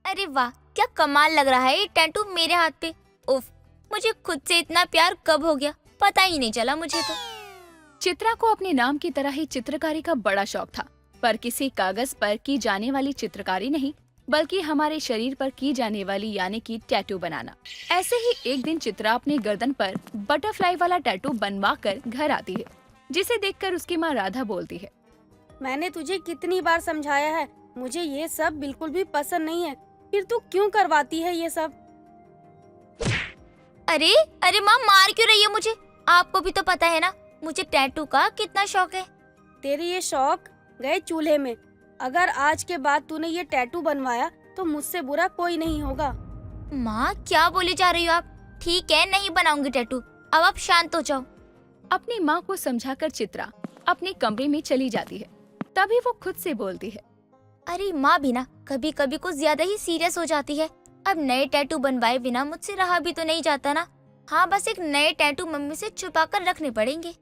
अरे वाह, क्या कमाल लग रहा है ये टैटू मेरे हाथ पे। उफ, मुझे खुद से इतना प्यार कब हो गया पता ही नहीं चला मुझे तो। चित्रा को अपने नाम की तरह ही चित्रकारी का बड़ा शौक था, पर किसी कागज पर की जाने वाली चित्रकारी नहीं, बल्कि हमारे शरीर पर की जाने वाली यानी कि टैटू बनाना। ऐसे ही एक दिन चित्रा अपने गर्दन पर बटरफ्लाई वाला टैटू बनवा कर घर आती है, जिसे देखकर उसकी माँ राधा बोलती है, मैंने तुझे कितनी बार समझाया है, मुझे ये सब बिल्कुल भी पसंद नहीं है, फिर तू क्यों करवाती है ये सब? अरे अरे माँ, मार क्यों रही है मुझे? आपको भी तो पता है ना मुझे टैटू का कितना शौक है। तेरे ये शौक गए चूल्हे में। अगर आज के बाद तूने ये टैटू बनवाया तो मुझसे बुरा कोई नहीं होगा। माँ क्या बोली जा रही हो आप? ठीक है, नहीं बनाऊंगी टैटू, अब आप शांत हो जाओ। अपनी माँ को समझाकर चित्रा अपने कमरे में चली जाती है। तभी वो खुद से बोलती है, अरे माँ भी ना कभी कभी कुछ ज्यादा ही सीरियस हो जाती है। अब नए टैटू बनवाए बिना मुझसे रहा भी तो नहीं जाता ना। हाँ, बस एक नए टैटू मम्मी से छुपा कर रखने पड़ेंगे।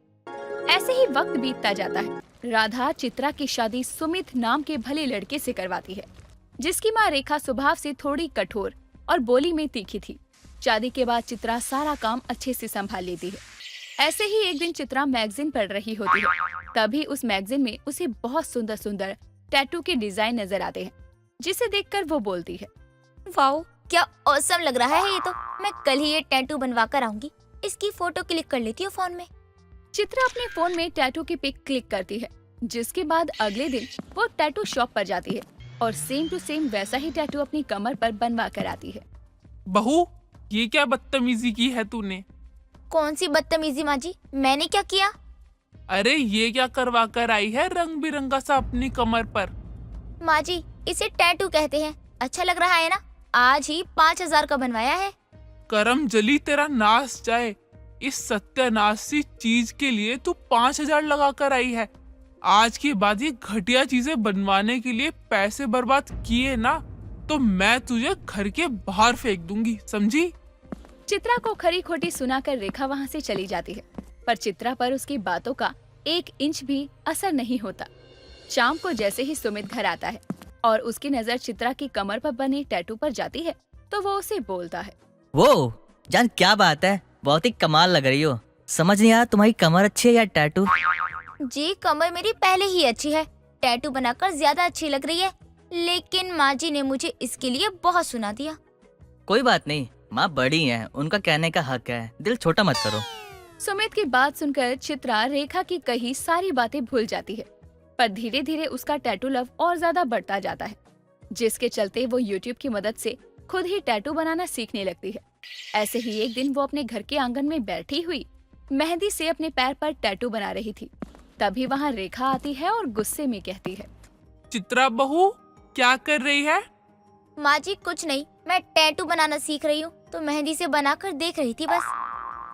ऐसे ही वक्त बीतता जाता है। राधा चित्रा की शादी सुमित नाम के भले लड़के से करवाती है, जिसकी माँ रेखा स्वभाव से थोड़ी कठोर और बोली में तीखी थी। शादी के बाद चित्रा सारा काम अच्छे से संभाल लेती है। ऐसे ही एक दिन चित्रा मैगजीन पढ़ रही होती है, तभी उस मैगजीन में उसे बहुत सुंदर सुंदर टैटू के डिजाइन नजर आते हैं, जिसे देखकर वो बोलती है, वाओ, क्या औसम लग रहा है ये तो। मैं कल ही ये टैटू बनवा कर आऊंगी। इसकी फोटो क्लिक कर लेती हूँ फोन में। चित्रा अपने फोन में टैटू की पिक क्लिक करती है, जिसके बाद अगले दिन वो टैटू शॉप पर जाती है और सेम टू सेम वैसा ही टैटू अपनी कमर पर बनवा कर आती है। बहू, ये क्या बदतमीजी की है तूने? कौन सी बदतमीजी माँ जी? मैंने क्या किया? अरे ये क्या करवा कर आई है रंग बिरंगा सा अपनी कमर पर? माँ जी, इसे टैटू कहते हैं। अच्छा लग रहा है ना? आज ही 5,000 का बनवाया है। करम जली तेरा नाश जाए। इस सत्यानाशी चीज के लिए तू 5,000 लगा कर आई है। आज के बाद ये घटिया चीजें बनवाने के लिए पैसे बर्बाद किए ना तो मैं तुझे घर के बाहर फेंक दूंगी, समझी? चित्रा को खरी खोटी सुनाकर रेखा वहाँ से चली जाती है, पर चित्रा पर उसकी बातों का 1 इंच भी असर नहीं होता। शाम को जैसे ही सुमित घर आता है और उसकी नजर चित्रा की कमर पर बने टैटू पर जाती है, तो वो उसे बोलता है, वो जान क्या बात है, बहुत ही कमाल लग रही हो। समझ नहीं आया तुम्हारी कमर अच्छी है या टैटू? जी, कमर मेरी पहले ही अच्छी है, टैटू बनाकर ज्यादा अच्छी लग रही है। लेकिन माँ जी ने मुझे इसके लिए बहुत सुना दिया। कोई बात नहीं, माँ बड़ी हैं, उनका कहने का हक है, दिल छोटा मत करो। सुमित की बात सुनकर चित्रा रेखा की कही सारी बातें भूल जाती है, पर धीरे धीरे उसका टैटू लव और ज्यादा बढ़ता जाता है, जिसके चलते वो यूट्यूब की मदद से खुद ही टैटू बनाना सीखने लगती है। ऐसे ही एक दिन वो अपने घर के आंगन में बैठी हुई मेहंदी से अपने पैर पर टैटू बना रही थी। तभी वहाँ रेखा आती है और गुस्से में कहती है, चित्रा बहू, क्या कर रही है? माँ जी कुछ नहीं, मैं टैटू बनाना सीख रही हूँ, तो मेहंदी से बनाकर देख रही थी बस।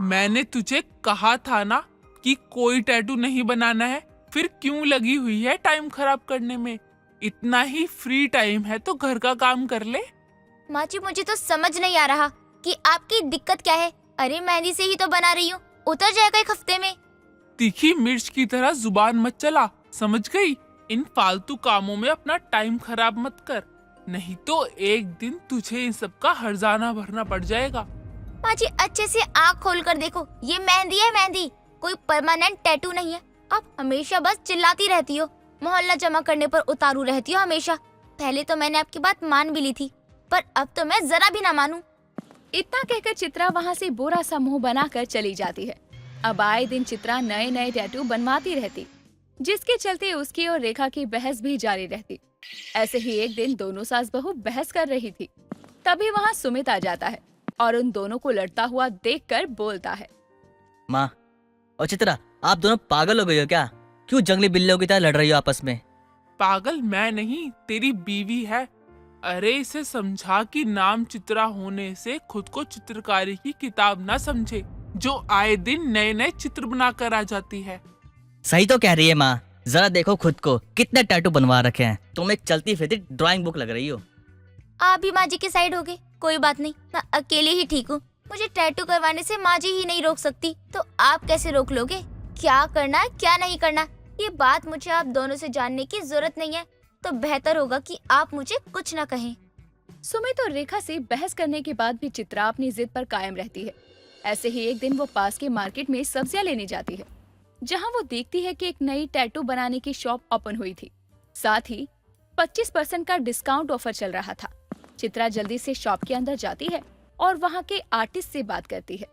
मैंने तुझे कहा था ना कि कोई टैटू नहीं बनाना है, फिर क्यों लगी हुई है टाइम खराब करने में? इतना ही फ्री टाइम है तो घर का काम कर ले। माँ जी मुझे तो समझ नहीं आ रहा कि आपकी दिक्कत क्या है। अरे मेहंदी से ही तो बना रही हूँ, उतर जाएगा 1 हफ्ते में। तीखी मिर्च की तरह जुबान मत चला, समझ गई? इन फालतू कामों में अपना टाइम खराब मत कर, नहीं तो एक दिन तुझे इन सब का हर्जाना भरना पड़ जाएगा। माँ जी अच्छे से आँख खोल कर देखो, ये मेहंदी है, मेहंदी, कोई परमानेंट टैटू नहीं है। आप हमेशा बस चिल्लाती रहती हो, मोहल्ला जमा करने पर उतारू रहती हो हमेशा। पहले तो मैंने आपकी बात मान भी ली थी, पर अब तो मैं जरा भी ना मानूं। इतना कहकर चित्रा वहाँ से बुरा सा मुंह बनाकर चली जाती है। अब आए दिन चित्रा नए नए टैटू बनवाती रहती, जिसके चलते उसकी और रेखा की बहस भी जारी रहती। ऐसे ही एक दिन दोनों सास बहू बहस कर रही थी, तभी वहाँ सुमित आ जाता है और उन दोनों को लड़ता हुआ देखकर बोलता है, माँ और चित्रा, आप दोनों पागल हो गई हो क्या? क्यों जंगली बिल्लियों की तरह लड़ रही हो आपस में? पागल मैं नहीं, तेरी बीवी है। अरे इसे समझा कि नाम चित्रा होने से खुद को चित्रकारी की किताब ना समझे, जो आए दिन नए नए चित्र बनाकर आ जाती है। सही तो कह रही है माँ, जरा देखो खुद को, कितने टैटू बनवा रखे हैं। तुम एक चलती फिरती ड्राइंग बुक लग रही हो। आप भी माँ जी के साइड हो गए, कोई बात नहीं, मैं अकेले ही ठीक हूँ। मुझे टैटू करवाने से माँ जी ही नहीं रोक सकती, तो आप कैसे रोक लोगे? क्या करना है क्या नहीं करना, ये बात मुझे आप दोनों से जानने की जरूरत नहीं है। तो बेहतर होगा कि आप मुझे कुछ ना कहें। सुमित और रेखा से बहस करने के बाद भी चित्रा अपनी जिद पर कायम रहती है। ऐसे ही एक दिन वो पास के मार्केट में सब्जियां लेने जाती है, जहां वो देखती है कि एक नई टैटू बनाने की शॉप ओपन हुई थी। साथ ही 25% का डिस्काउंट ऑफर चल रहा था। चित्रा जल्दी से शॉप के अंदर जाती है और वहां के आर्टिस्ट से बात करती है।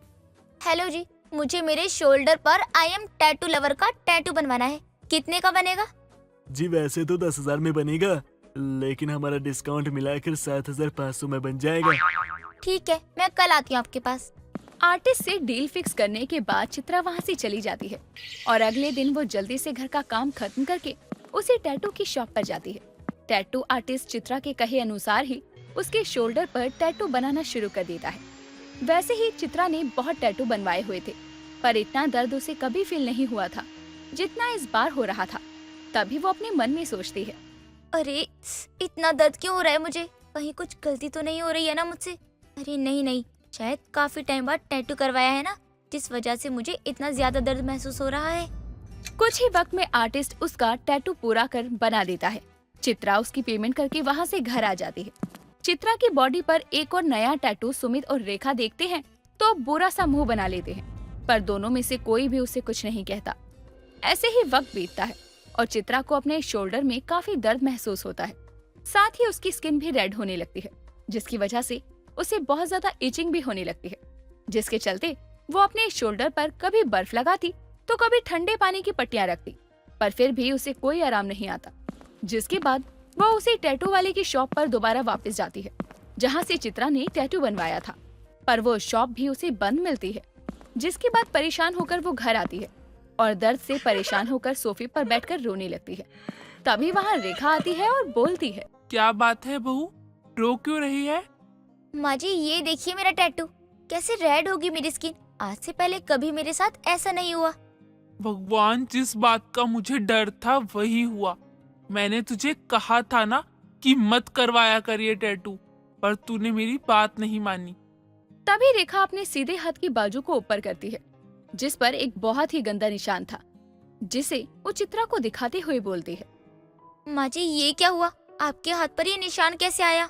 हेलो जी, मुझे मेरे शोल्डर पर आई एम टैटू लवर का टैटू बनवाना है। कितने का बनेगा? जी वैसे तो 10,000 में बनेगा, लेकिन हमारा डिस्काउंट मिलाकर 7,500 में बन जाएगा। ठीक है, मैं कल आती हूँ आपके पास। आर्टिस्ट से डील फिक्स करने के बाद चित्रा वहां से चली जाती है और अगले दिन वो जल्दी से घर का काम खत्म करके उसी टैटू की शॉप पर जाती है। टैटू आर्टिस्ट चित्रा के कहे अनुसार ही उसके शोल्डर पर टैटू बनाना शुरू कर देता है। वैसे ही चित्रा ने बहुत टैटू बनवाए हुए थे, पर इतना दर्द उसे कभी फील नहीं हुआ था जितना इस बार हो रहा था। तभी वो अपने मन में सोचती है, अरे इतना दर्द क्यों हो रहा है मुझे? कहीं कुछ गलती तो नहीं हो रही है ना मुझसे? अरे नहीं, शायद काफी टाइम बाद टैटू करवाया है ना, जिस वजह से मुझे इतना ज्यादा दर्द महसूस हो रहा है। कुछ ही वक्त में आर्टिस्ट उसका टैटू पूरा कर बना देता है। चित्रा उसकी पेमेंट करके वहाँ से घर आ जाती है। चित्रा की बॉडी पर एक और नया टैटू सुमित और रेखा देखते हैं तो बुरा सा मुंह बना लेते हैं, पर दोनों में से कोई भी उसे कुछ नहीं कहता। ऐसे ही वक्त बीतता है और चित्रा को अपने शोल्डर में काफी दर्द महसूस होता है। साथ ही उसकी स्किन भी रेड होने लगती है, जिसकी वजह से उसे बहुत ज्यादा इचिंग भी होने लगती है, जिसके चलते वो अपने शोल्डर पर कभी बर्फ लगाती तो कभी ठंडे पानी की पट्टियां रखती, पर फिर भी उसे कोई आराम नहीं आता। जिसके बाद वो उसी टैटू वाले की शॉप पर दोबारा वापस जाती है, जहां से चित्रा ने टैटू बनवाया था, पर वो शॉप भी उसे बंद मिलती है। जिसके बाद परेशान होकर वो घर आती है और दर्द से परेशान होकर सोफे पर बैठकर रोने लगती है। तभी वहाँ रेखा आती है और बोलती है, क्या बात है बहू, रो क्यों रही है? माँ जी, ये देखिए मेरा टैटू, कैसे रेड होगी मेरी स्किन। आज से पहले कभी मेरे साथ ऐसा नहीं हुआ। भगवान, जिस बात का मुझे डर था वही हुआ। मैंने तुझे कहा था ना कि मत करवाया कर ये टैटू, पर तूने मेरी बात नहीं मानी। तभी रेखा अपने सीधे हाथ की बाजू को ऊपर करती है, जिस पर एक बहुत ही गंदा निशान था, जिसे वो चित्रा को दिखाते हुए बोलती है, माँ जी, ये क्या हुआ? आपके हाथ पर ये निशान कैसे आया?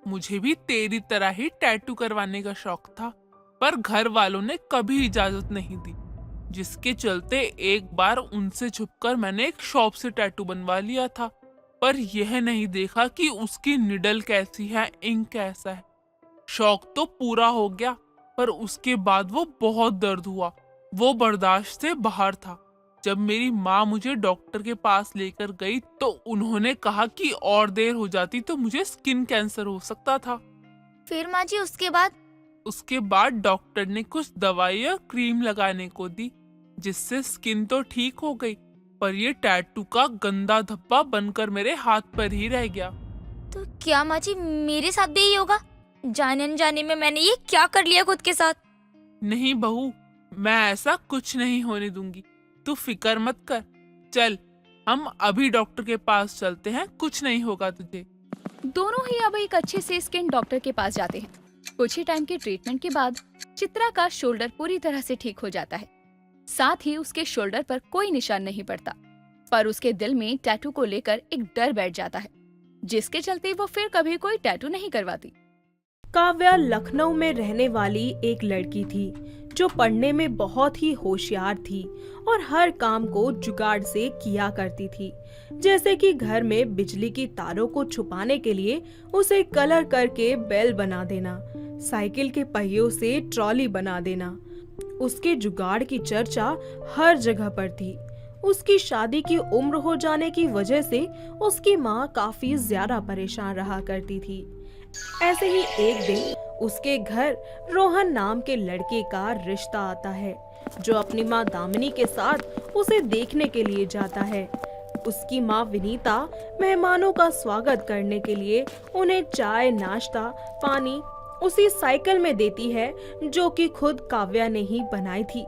मुझे भी तेरी तरह ही टैटू करवाने का शौक था, पर घर वालों ने कभी इजाजत नहीं दी, जिसके चलते एक बार उनसे छुपकर मैंने एक शॉप से टैटू बनवा लिया था। पर यह नहीं देखा कि उसकी निडल कैसी है, इंक कैसा है। शौक तो पूरा हो गया, पर उसके बाद वो बहुत दर्द हुआ, वो बर्दाश्त से बाहर था। जब मेरी माँ मुझे डॉक्टर के पास लेकर गई तो उन्होंने कहा कि और देर हो जाती तो मुझे स्किन कैंसर हो सकता था। फिर माँ जी उसके बाद डॉक्टर ने कुछ दवाई और क्रीम लगाने को दी, जिससे स्किन तो ठीक हो गई, पर ये टैटू का गंदा धब्बा बनकर मेरे हाथ पर ही रह गया। तो क्या माँ जी मेरे साथ भी यही होगा? जाने अनजाने में मैंने ये क्या कर लिया खुद के साथ? नहीं बहू, मैं ऐसा कुछ नहीं होने दूंगी, तू फिक्र मत कर। चल, हम अभी डॉक्टर के पास चलते हैं, कुछ नहीं होगा तुझे। दोनों ही अब एक अच्छे से स्किन डॉक्टर के पास जाते हैं। कुछ ही टाइम के ट्रीटमेंट के बाद चित्रा का शोल्डर पूरी तरह से ठीक हो जाता है। साथ ही उसके शोल्डर पर कोई निशान नहीं पड़ता, पर उसके दिल में टैटू को लेकर एक डर बैठ जाता है, जिसके चलते वो फिर कभी कोई टैटू नहीं करवाती। काव्या लखनऊ में रहने वाली एक लड़की थी जो पढ़ने में बहुत ही होशियार थी और हर काम को जुगाड़ से किया करती थी, जैसे कि घर में बिजली की तारों को छुपाने के लिए उसे कलर करके बेल बना देना, साइकिल के पहियों से ट्रॉली बना देना। उसके जुगाड़ की चर्चा हर जगह पर थी। उसकी शादी की उम्र हो जाने की वजह से उसकी माँ काफी ज्यादा परेशान रहा करती थी। ऐसे ही एक दिन उसके घर रोहन नाम के लड़के का रिश्ता आता है, जो अपनी माँ दामिनी के साथ उसे देखने के लिए जाता है। उसकी माँ विनीता मेहमानों का स्वागत करने के लिए उन्हें चाय, नाश्ता, पानी उसी साइकिल में देती है जो कि खुद काव्या ने ही बनाई थी।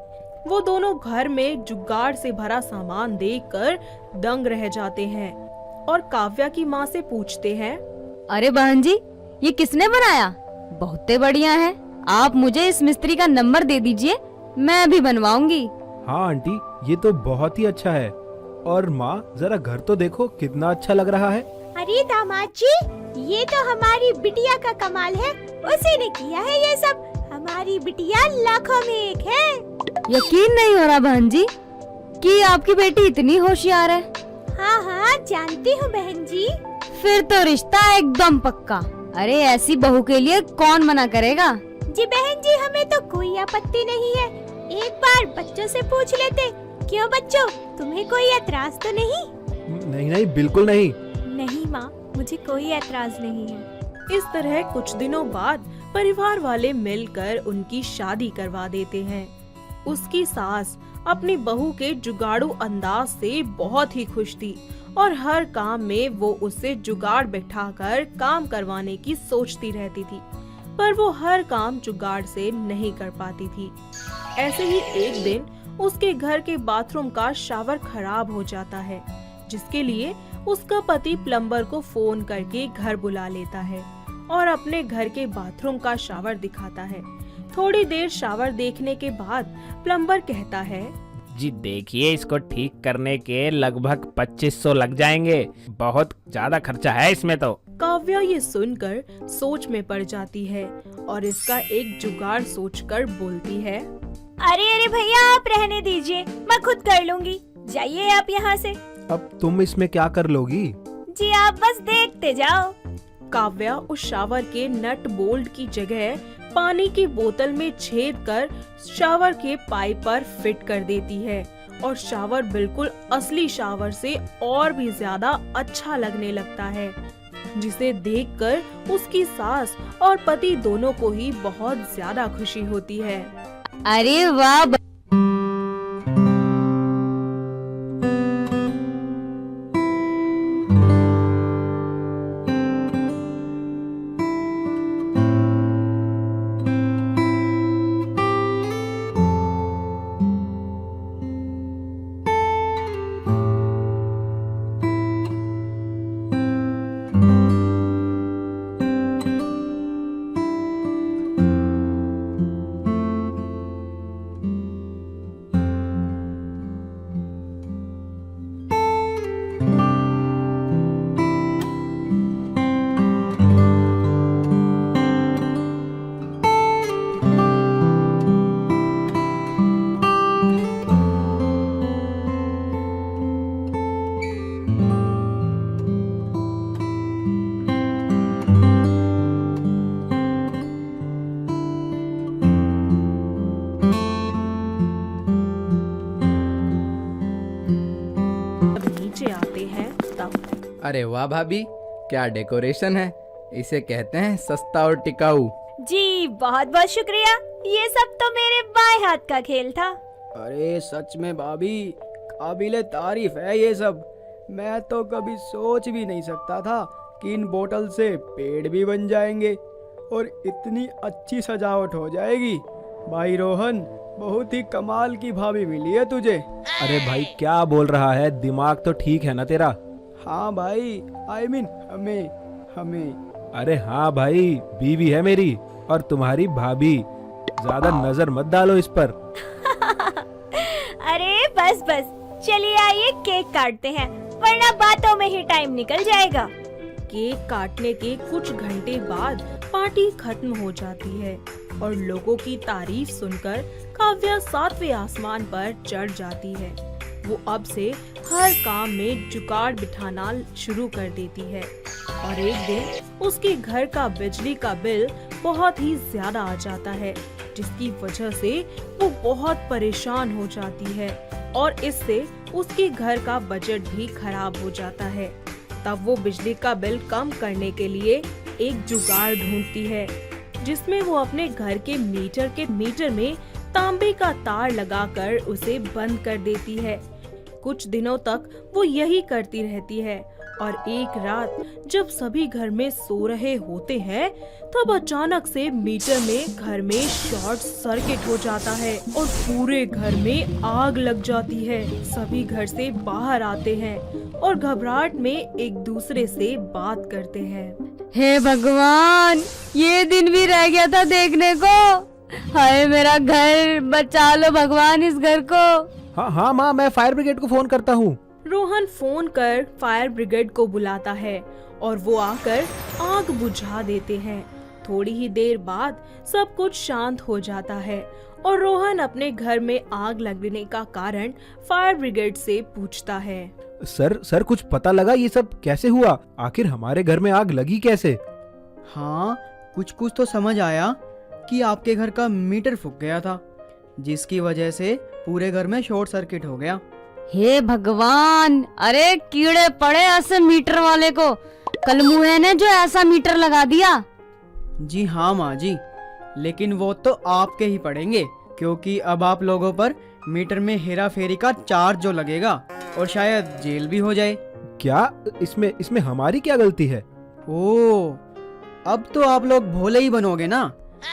वो दोनों घर में जुगाड़ से भरा सामान देखकर दंग रह जाते हैं और काव्या की माँ से पूछते हैं, अरे बहन जी, ये किसने बनाया? बहुते बढ़िया है। आप मुझे इस मिस्त्री का नंबर दे दीजिए, मैं भी बनवाऊंगी। हाँ आंटी, ये तो बहुत ही अच्छा है। और माँ, जरा घर तो देखो कितना अच्छा लग रहा है। अरे दामाद जी, ये तो हमारी बिटिया का कमाल है, उसी ने किया है ये सब। हमारी बिटिया लाखों में एक है। यकीन नहीं हो रहा बहन जी कि आपकी बेटी इतनी होशियार है। हाँ हाँ जानती हूँ बहन जी। फिर तो रिश्ता एकदम पक्का। अरे ऐसी बहू के लिए कौन मना करेगा। जी बहन जी, हमें तो कोई आपत्ति नहीं है। एक बार बच्चों से पूछ लेते। क्यों बच्चों, तुम्हें कोई एतराज तो नहीं? नहीं नहीं, बिल्कुल नहीं। नहीं माँ, मुझे कोई एतराज नहीं है। इस तरह कुछ दिनों बाद परिवार वाले मिलकर उनकी शादी करवा देते हैं। उसकी सास अपनी बहू के जुगाड़ू अंदाज से बहुत ही खुश थी और हर काम में वो उससे जुगाड़ बिठाकर काम करवाने की सोचती रहती थी, पर वो हर काम जुगाड़ से नहीं कर पाती थी। ऐसे ही एक दिन उसके घर के बाथरूम का शावर खराब हो जाता है, जिसके लिए उसका पति प्लम्बर को फोन करके घर बुला लेता है और अपने घर के बाथरूम का शावर दिखाता है। थोड़ी देर शावर देखने के बाद प्लम्बर कहता है, जी देखिए, इसको ठीक करने के लगभग 2500 लग जाएंगे। बहुत ज्यादा खर्चा है इसमें तो। काव्या ये सुनकर सोच में पड़ जाती है और इसका एक जुगाड़ सोचकर बोलती है, अरे अरे भैया, आप रहने दीजिए, मैं खुद कर लूंगी। जाइए आप यहाँ से। अब तुम इसमें क्या कर लोगी? जी आप बस देखते जाओ। काव्या उस शावर के नट बोल्ट की जगह पानी की बोतल में छेद कर शावर के पाइप पर फिट कर देती है और शावर बिल्कुल असली शावर से और भी ज्यादा अच्छा लगने लगता है, जिसे देखकर उसकी सास और पति दोनों को ही बहुत ज्यादा खुशी होती है। अरे वाह अरे वाह भाभी, क्या डेकोरेशन है। इसे कहते हैं सस्ता और टिकाऊ। जी बहुत बहुत शुक्रिया, ये सब तो मेरे बाएं हाथ का खेल था। अरे सच में भाभी, काबिले तारीफ है ये सब। मैं तो कभी सोच भी नहीं सकता था कि इन बोतल से पेड़ भी बन जाएंगे और इतनी अच्छी सजावट हो जाएगी। भाई रोहन, बहुत ही कमाल की भाभी मिली है तुझे। अरे भाई क्या बोल रहा है, दिमाग तो ठीक है ना तेरा? हाँ भाई, I mean हमें। अरे हाँ भाई, बीवी है मेरी और तुम्हारी भाभी। ज्यादा नजर मत डालो इस पर। अरे बस बस, चलिए आइए केक काटते हैं, वरना बातों में ही टाइम निकल जाएगा। केक काटने के कुछ घंटे बाद पार्टी खत्म हो जाती है और लोगों की तारीफ सुनकर काव्या 7वें आसमान पर चढ़ जाती है। वो अब से हर काम में जुगाड़ बिठाना शुरू कर देती है और एक दिन उसके घर का बिजली का बिल बहुत ही ज्यादा आ जाता है, जिसकी वजह से वो बहुत परेशान हो जाती है और इससे उसके घर का बजट भी खराब हो जाता है। तब वो बिजली का बिल कम करने के लिए एक जुगाड़ ढूंढती है, जिसमें वो अपने घर के मीटर में तांबे का तार लगाकर उसे बंद कर देती है। कुछ दिनों तक वो यही करती रहती है और एक रात जब सभी घर में सो रहे होते हैं, तब अचानक से मीटर में घर में शॉर्ट सर्किट हो जाता है और पूरे घर में आग लग जाती है। सभी घर से बाहर आते हैं और घबराहट में एक दूसरे से बात करते हैं। हे भगवान, ये दिन भी रह गया था देखने को। हाय मेरा घर, बचा लो भगवान इस घर को। हाँ माँ, मैं फायर ब्रिगेड को फोन करता हूँ। रोहन फोन कर फायर ब्रिगेड को बुलाता है और वो आकर आग बुझा देते हैं। थोड़ी ही देर बाद सब कुछ शांत हो जाता है और रोहन अपने घर में आग लगने का कारण फायर ब्रिगेड से पूछता है। सर कुछ पता लगा ये सब कैसे हुआ? आखिर हमारे घर में आग लगी कैसे? हाँ, कुछ तो समझ आया कि आपके घर का मीटर फूक गया था, जिसकी वजह से पूरे घर में शॉर्ट सर्किट हो गया। हे भगवान, अरे कीड़े पड़े ऐसे मीटर वाले को। कल मुहे ने जो ऐसा मीटर लगा दिया। जी हाँ माँ जी, लेकिन वो तो आपके ही पड़ेंगे, क्योंकि अब आप लोगों पर मीटर में हेरा फेरी का चार्ज जो लगेगा और शायद जेल भी हो जाए। क्या इसमें हमारी क्या गलती है? ओह, अब तो आप लोग भोले ही बनोगे ना।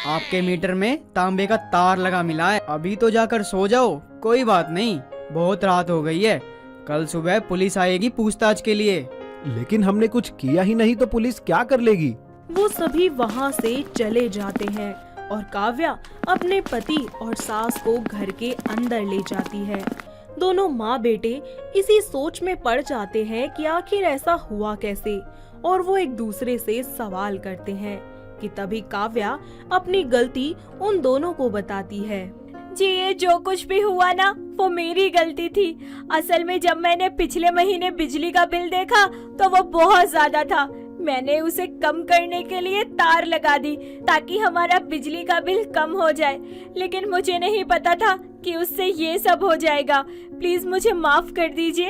आपके मीटर में तांबे का तार लगा मिला है। अभी तो जाकर सो जाओ, कोई बात नहीं, बहुत रात हो गई है। कल सुबह पुलिस आएगी पूछताछ के लिए। लेकिन हमने कुछ किया ही नहीं तो पुलिस क्या कर लेगी? वो सभी वहाँ से चले जाते हैं और काव्या अपने पति और सास को घर के अंदर ले जाती है। दोनों माँ बेटे इसी सोच में पड़ जाते हैं कि आखिर ऐसा हुआ कैसे, और वो एक दूसरे से सवाल करते हैं कि तभी काव्या अपनी गलती उन दोनों को बताती है। जी, ये जो कुछ भी हुआ ना, वो मेरी गलती थी। असल में जब मैंने पिछले महीने बिजली का बिल देखा तो वो बहुत ज्यादा था। मैंने उसे कम करने के लिए तार लगा दी ताकि हमारा बिजली का बिल कम हो जाए, लेकिन मुझे नहीं पता था कि उससे ये सब हो जाएगा। प्लीज मुझे माफ कर दीजिए।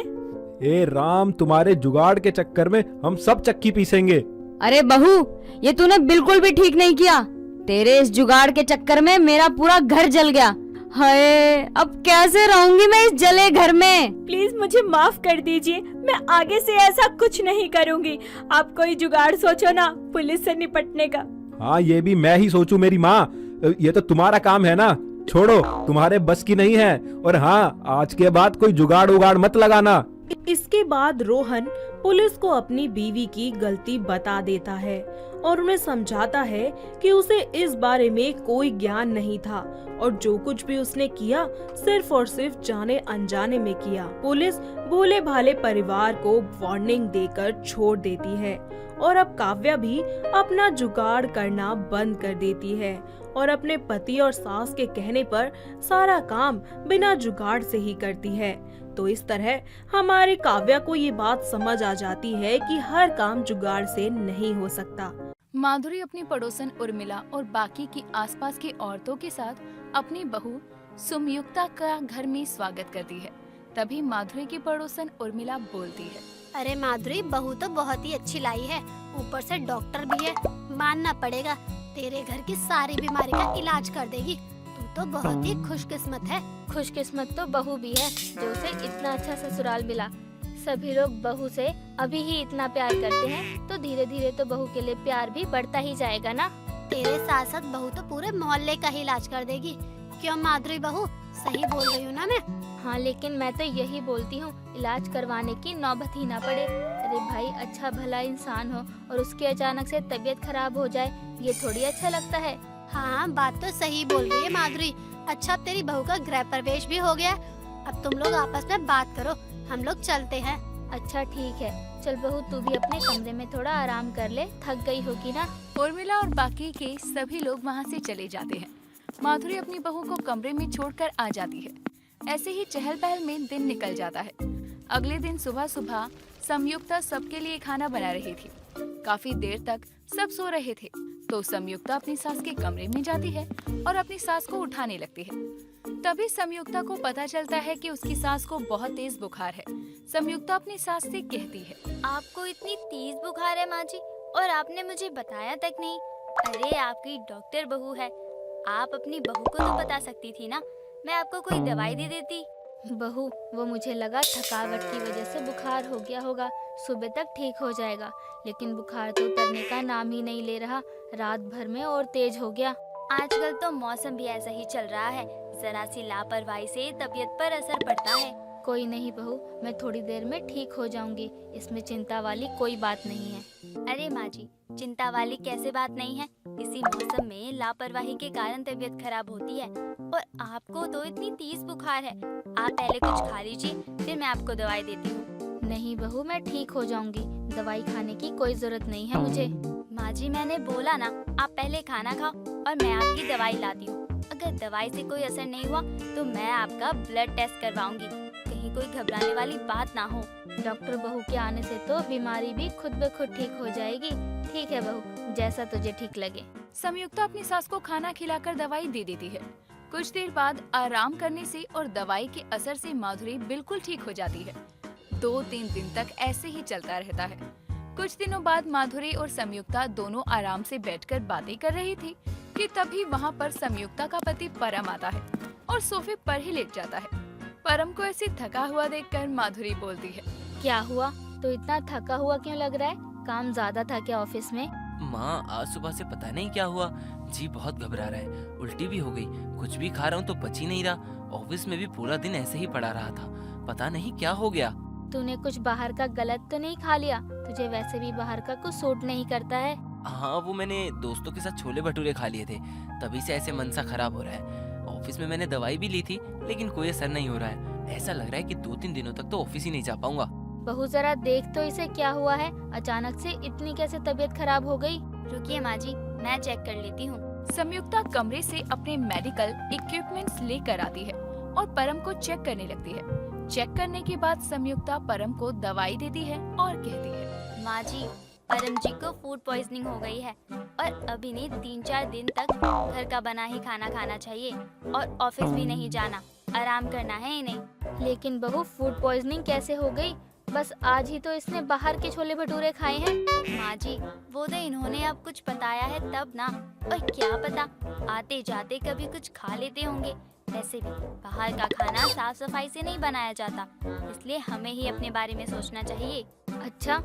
ए राम, तुम्हारे जुगाड़ के चक्कर में हम सब चक्की पीसेंगे। अरे बहू, ये तूने बिल्कुल भी ठीक नहीं किया। तेरे इस जुगाड़ के चक्कर में मेरा पूरा घर जल गया। हाय, अब कैसे रहूंगी मैं इस जले घर में। प्लीज मुझे माफ कर दीजिए, मैं आगे से ऐसा कुछ नहीं करूंगी। आप कोई जुगाड़ सोचो ना पुलिस से निपटने का। हाँ, ये भी मैं ही सोचूं मेरी माँ, ये तो तुम्हारा काम है ना। छोड़ो, तुम्हारे बस की नहीं है। और हाँ, आज के बाद कोई जुगाड़ उगाड़ मत लगाना। इसके बाद रोहन पुलिस को अपनी बीवी की गलती बता देता है और उन्हें समझाता है कि उसे इस बारे में कोई ज्ञान नहीं था और जो कुछ भी उसने किया सिर्फ और सिर्फ जाने अनजाने में किया। पुलिस भोले भाले परिवार को वार्निंग देकर छोड़ देती है और अब काव्या भी अपना जुगाड़ करना बंद कर देती है और अपने पति और सास के कहने पर सारा काम बिना जुगाड़ से ही करती है। तो इस तरह हमारे काव्या को ये बात समझ आ जाती है कि हर काम जुगाड़ से नहीं हो सकता। माधुरी अपनी पड़ोसन उर्मिला और बाकी की आसपास की औरतों के साथ अपनी बहू सुमयुक्ता का घर में स्वागत करती है। तभी माधुरी की पड़ोसन उर्मिला बोलती है, अरे माधुरी, बहू तो बहुत ही अच्छी लाई है, ऊपर से डॉक्टर भी है। मानना पड़ेगा, तेरे घर की सारी बीमारी का इलाज कर देगी। तू तो बहुत ही खुशकिस्मत है। खुशकिस्मत तो बहू भी है जो उसे इतना अच्छा ससुराल मिला। सभी लोग बहू से अभी ही इतना प्यार करते हैं तो धीरे धीरे तो बहू के लिए प्यार भी बढ़ता ही जाएगा ना। तेरे साथ साथ बहू तो पूरे मोहल्ले का ही इलाज कर देगी। क्यों माधुरी बहू, सही बोल रही हूँ ना मैं? हाँ, लेकिन मैं तो यही बोलती हूँ, इलाज करवाने की नौबत ही ना पड़े। अरे भाई, अच्छा भला इंसान हो और उसकी अचानक से तबीयत खराब हो जाए, ये थोड़ी अच्छा लगता है। हाँ, बात तो सही बोल रही है माधुरी। अच्छा, अब तेरी बहू का गृह प्रवेश भी हो गया, अब तुम लोग आपस में बात करो, हम लोग चलते हैं। अच्छा ठीक है, चल बहू तू भी अपने कमरे में थोड़ा आराम कर ले, थक गई होगी ना। उर्मिला और बाकी के सभी लोग वहाँ से चले जाते हैं। माधुरी अपनी बहू को कमरे में छोड़कर आ जाती है। ऐसे ही चहल पहल में दिन निकल जाता है। अगले दिन सुबह सुबह संयुक्ता सबके लिए खाना बना रही थी। काफी देर तक सब सो रहे थे तो संयुक्ता अपनी सास के कमरे में जाती है और अपनी सास को उठाने लगती है। तभी संयुक्ता को पता चलता है कि उसकी सास को बहुत तेज बुखार है। संयुक्ता अपनी सास से कहती है, आपको इतनी तेज बुखार है माँ जी, और आपने मुझे बताया तक नहीं। अरे आपकी डॉक्टर बहू है, आप अपनी बहू को तो बता सकती थी ना, मैं आपको कोई दवाई दे देती। बहू, वो मुझे लगा थकावट की वजह से बुखार हो गया होगा, सुबह तक ठीक हो जाएगा, लेकिन बुखार तो उतरने का नाम ही नहीं ले रहा, रात भर में और तेज हो गया। आजकल तो मौसम भी ऐसा ही चल रहा है, जरा सी लापरवाही से तबीयत पर असर पड़ता है। कोई नहीं बहू, मैं थोड़ी देर में ठीक हो जाऊंगी, इसमें चिंता वाली कोई बात नहीं है। अरे माँ जी, चिंता वाली कैसे बात नहीं है, इसी मौसम में लापरवाही के कारण तबीयत खराब होती है, और आपको तो इतनी तेज बुखार है। आप पहले कुछ खा लीजिए, फिर मैं आपको दवाई देती हूँ। नहीं बहू, मैं ठीक हो जाऊंगी, दवाई खाने की कोई जरूरत नहीं है मुझे। माँ जी मैंने बोला ना, आप पहले खाना खाओ और मैं आपकी दवाई लाती हूँ। अगर दवाई से कोई असर नहीं हुआ तो मैं आपका ब्लड टेस्ट करवाऊंगी, कहीं कोई घबराने वाली बात ना हो। डॉक्टर बहू के आने से तो बीमारी भी खुद ब खुद ठीक हो जाएगी। ठीक है बहू, जैसा तुझे ठीक लगे। संयुक्ता अपनी सास को खाना खिलाकर दवाई दे देती है। कुछ देर बाद आराम करने से और दवाई के असर से माधुरी बिल्कुल ठीक हो जाती है। 2-3 दिन तक ऐसे ही चलता रहता है। कुछ दिनों बाद माधुरी और संयुक्ता दोनों आराम से बैठकर बातें कर रही थी कि तभी वहाँ पर संयुक्ता का पति परम आता है और सोफे पर ही लेट जाता है। परम को ऐसे थका हुआ देखकर माधुरी बोलती है, क्या हुआ, तो इतना थका हुआ क्यों लग रहा है? काम ज्यादा था क्या ऑफिस में? माँ, आज सुबह से पता नहीं क्या हुआ, जी बहुत घबरा रहा है, उल्टी भी हो गई, कुछ भी खा रहा हूँ तो पच ही नहीं रहा। ऑफिस में भी पूरा दिन ऐसे ही पड़ा रहा था, पता नहीं क्या हो गया। तूने कुछ बाहर का गलत तो नहीं खा लिया? तुझे वैसे भी बाहर का कुछ सूट नहीं करता है। हाँ, वो मैंने दोस्तों के साथ छोले भटूरे खा लिए थे, तभी से ऐसे मन सा खराब हो रहा है। ऑफिस में मैंने दवाई भी ली थी लेकिन कोई असर नहीं हो रहा है। ऐसा लग रहा है कि 2-3 दिनों तक तो ऑफिस ही नहीं जा पाऊंगा। बहू जरा देख तो इसे क्या हुआ है, अचानक से इतनी कैसे तबीयत खराब हो गई? रुकिए माँ जी, मैं चेक कर लेती हूँ। संयुक्ता कमरे से अपने मेडिकल इक्विपमेंट्स लेकर आती है और परम को चेक करने लगती है। चेक करने के बाद संयुक्ता परम को दवाई देती है और कहती है, माँ जी, परम जी को फूड पॉइजनिंग हो गई है और अभी नहीं 3-4 दिन तक घर का बना ही खाना खाना चाहिए और ऑफिस भी नहीं जाना, आराम करना है इन्हें। लेकिन बहू, फूड पॉइजनिंग कैसे हो गई? बस आज ही तो इसने बाहर के छोले भटूरे खाए हैं। माँ जी, वो तो इन्होंने अब कुछ बताया है तब ना, और क्या पता आते जाते कभी कुछ खा लेते होंगे। वैसे भी बाहर का खाना साफ सफाई से नहीं बनाया जाता, इसलिए हमें ही अपने बारे में सोचना चाहिए। अच्छा,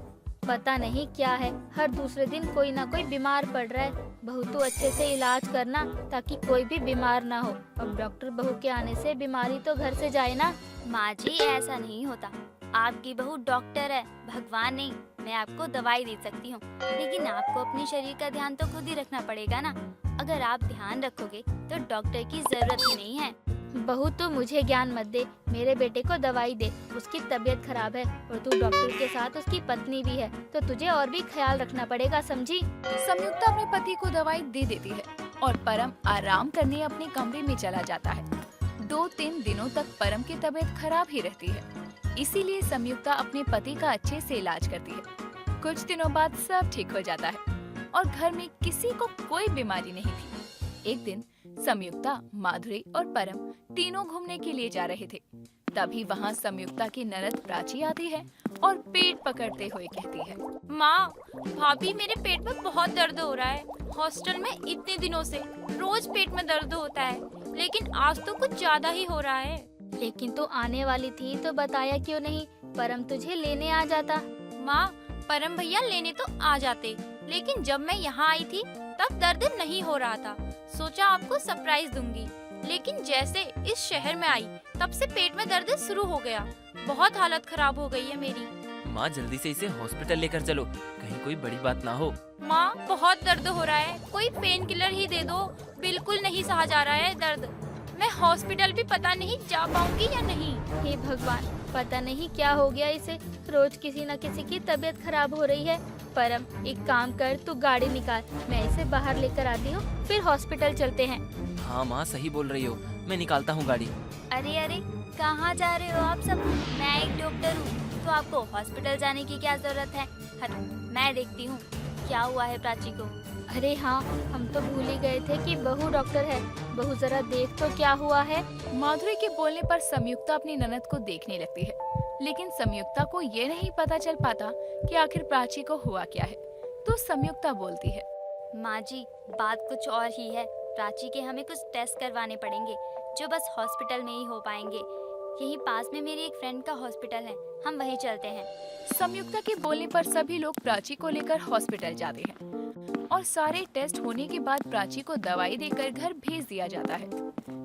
पता नहीं क्या है, हर दूसरे दिन कोई ना कोई बीमार पड़ रहा है। बहू तू अच्छे से इलाज करना ताकि कोई भी बीमार ना हो। अब डॉक्टर बहू के आने से बीमारी तो घर से जाए ना। माँ जी, ऐसा नहीं होता, आपकी बहू डॉक्टर है, भगवान नहीं। मैं आपको दवाई दे सकती हूँ, लेकिन आपको अपने शरीर का ध्यान तो खुद ही रखना पड़ेगा ना। अगर आप ध्यान रखोगे तो डॉक्टर की जरूरत ही नहीं है। बहू तू मुझे ज्ञान मत दे, मेरे बेटे को दवाई दे, उसकी तबीयत खराब है और तू डॉक्टर के साथ उसकी पत्नी भी है, तो तुझे और भी ख्याल रखना पड़ेगा, समझी? संयुक्ता अपने पति को दवाई दे देती है और परम आराम करने अपने कमरे में चला जाता है। 2-3 दिनों तक परम की तबीयत खराब ही रहती है, इसीलिए संयुक्ता अपने पति का अच्छे से इलाज करती है। कुछ दिनों बाद सब ठीक हो जाता है और घर में किसी को कोई बीमारी नहीं थी। एक दिन संयुक्ता, माधुरी और परम तीनों घूमने के लिए जा रहे थे। तभी वहाँ संयुक्ता की ननद प्राची आती है और पेट पकड़ते हुए कहती है, माँ, भाभी, मेरे पेट में बहुत दर्द हो रहा है। हॉस्टल में इतने दिनों से रोज पेट में दर्द होता है, लेकिन आज तो कुछ ज्यादा ही हो रहा है। लेकिन तू आने वाली थी तो बताया क्यों नहीं? परम तुझे लेने आ जाता। माँ, परम भैया लेने तो आ जाते, लेकिन जब मैं यहाँ आई थी तब दर्द नहीं हो रहा था। सोचा आपको सरप्राइज दूंगी, लेकिन जैसे इस शहर में आई तब से पेट में दर्द शुरू हो गया। बहुत हालत खराब हो गई है मेरी। माँ, जल्दी से इसे हॉस्पिटल लेकर चलो, कहीं कोई बड़ी बात ना हो। माँ, बहुत दर्द हो रहा है, कोई पेन किलर ही दे दो, बिल्कुल नहीं सहा जा रहा है दर्द। मैं हॉस्पिटल भी पता नहीं जा पाऊंगी या नहीं। हे भगवान, पता नहीं क्या हो गया इसे, रोज किसी न किसी की तबीयत खराब हो रही है। परम, एक काम कर, तू गाड़ी निकाल, मैं इसे बाहर लेकर आती हूँ, फिर हॉस्पिटल चलते हैं। हाँ माँ, सही बोल रही हो, मैं निकालता हूँ गाड़ी। अरे अरे, कहाँ जा रहे हो आप सब? मैं एक डॉक्टर हूँ, तो आपको हॉस्पिटल जाने की क्या जरूरत है? हटो, मैं देखती हूँ क्या हुआ है प्राची को। अरे हाँ, हम तो भूल ही गए थे कि बहू डॉक्टर है। बहू जरा देख तो क्या हुआ है। माधुरी के बोलने पर संयुक्ता अपनी ननद को देखने लगती है, लेकिन संयुक्ता को ये नहीं पता चल पाता कि आखिर प्राची को हुआ क्या है। तो संयुक्ता बोलती है, माँ जी, बात कुछ और ही है। प्राची के हमें कुछ टेस्ट करवाने पड़ेंगे, जो बस हॉस्पिटल में ही हो पाएंगे। यहीं पास में मेरी एक फ्रेंड का हॉस्पिटल है, हम वहीं चलते हैं। संयुक्ता के बोलने पर सभी लोग प्राची को लेकर हॉस्पिटल जाते हैं और सारे टेस्ट होने के बाद प्राची को दवाई देकर घर भेज दिया जाता है।